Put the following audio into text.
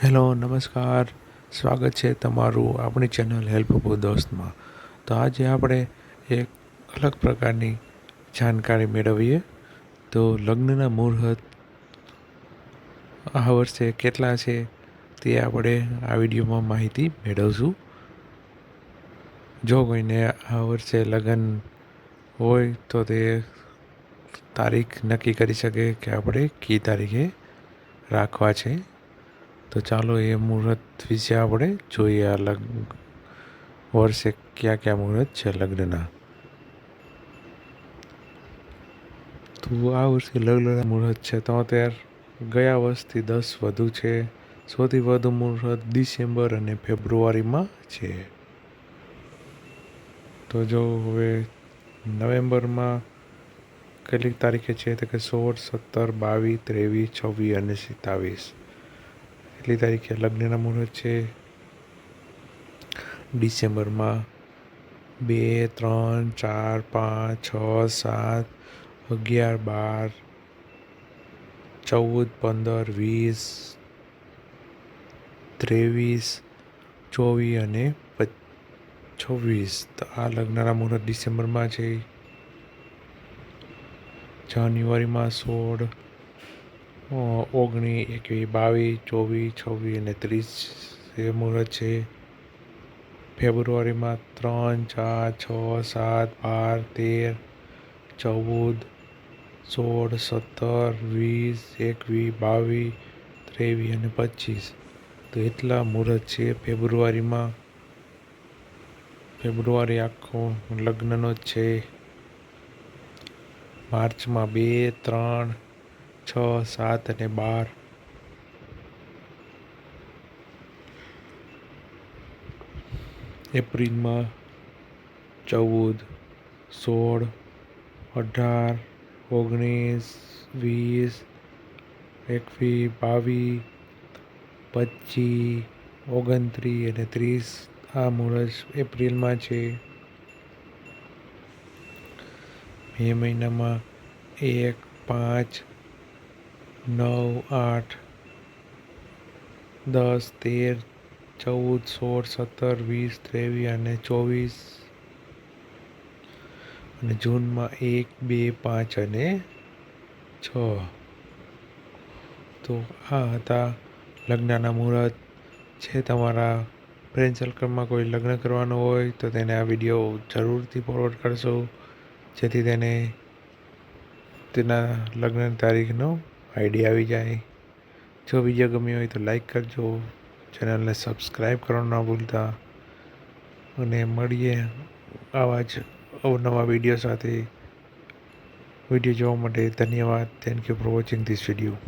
Hello નમસ્કાર, સ્વાગત છે તમારું આપણી ચેનલ હેલ્પ અપો દોસ્તમાં. તો આજે આપણે એક અલગ પ્રકારની જાણકારી મેળવીએ. તો લગ્નના મુહૂર્ત આ વર્ષે કેટલા છે તે આપણે આ વિડીયોમાં માહિતી મેળવશું. જો કોઈને આ વર્ષે લગ્ન હોય તો તે તારીખ નક્કી કરી શકે કે આપણે કઈ તારીખે રાખવા છે. તો ચાલો એ મુહૂર્ત વિશે આપણે જોઈએ. આ વર્ષે કયા કયા મુહૂર્ત છે લગ્નના. તો આ વર્ષે લગ્નના મુહૂર્ત છે 73, ગયા વર્ષથી 10 વધુ છે. સૌથી વધુ મુહૂર્ત ડિસેમ્બર અને ફેબ્રુઆરીમાં છે. તો જો હવે નવેમ્બરમાં કેટલીક તારીખે છે તો કે 16, 17, 22, 23, 26 અને 27 એટલી તારીખે લગ્નના મુહૂર્ત છે. ડિસેમ્બરમાં 2, 3, 4, 5, 6, 7, 11, 12, 14, 15, 20, 23, 24 અને 26. તો આ લગ્નના મુહૂર્ત ડિસેમ્બરમાં છે. જાન્યુઆરીમાં 16, 19, 21, 22, 24, 26 અને 30 એ મુહૂર્ત છે. ફેબ્રુઆરીમાં 3, 4, 6, 7, 12, 13, 14, 16, 20, 21, 22, 23 અને 25. તો એટલા મુહૂર્ત છે ફેબ્રુઆરીમાં. ફેબ્રુઆરી આખો લગ્નનો જ છે. માર્ચમાં 2, 3, 6, 7 અને 12. એપ્રિલમાં 14, 16, 18, 19, 20, 21, 22, 25, 29 અને 30. આ મુહૂર્ત એપ્રિલમાં છે. મે મહિનામાં 1, 5, 9, 8, 10, 13, 14, 16, 17, 20, 23 અને 24. અને જૂનમાં 1, 2, 5 અને 6. તો આ હતા લગ્નના મુહૂર્ત છે. તમારા ફ્રેન્ડ સર્કલમાં કોઈ લગ્ન કરવાનું હોય તો તેને આ વિડીયો જરૂરથી ફોરવર્ડ કરશો, જેથી તેને તેના લગ્ન તારીખનો આઈડિયા આવી જાય. જો વિડીયો ગમ્યો હોય તો લાઈક કરજો, ચેનલને સબસ્ક્રાઈબ કરવાનું ના ભૂલતા. અને મળીએ આવા જ અવનવા વિડીયો સાથે. વિડીયો જોવા માટે ધન્યવાદ. Thank you for watching this video.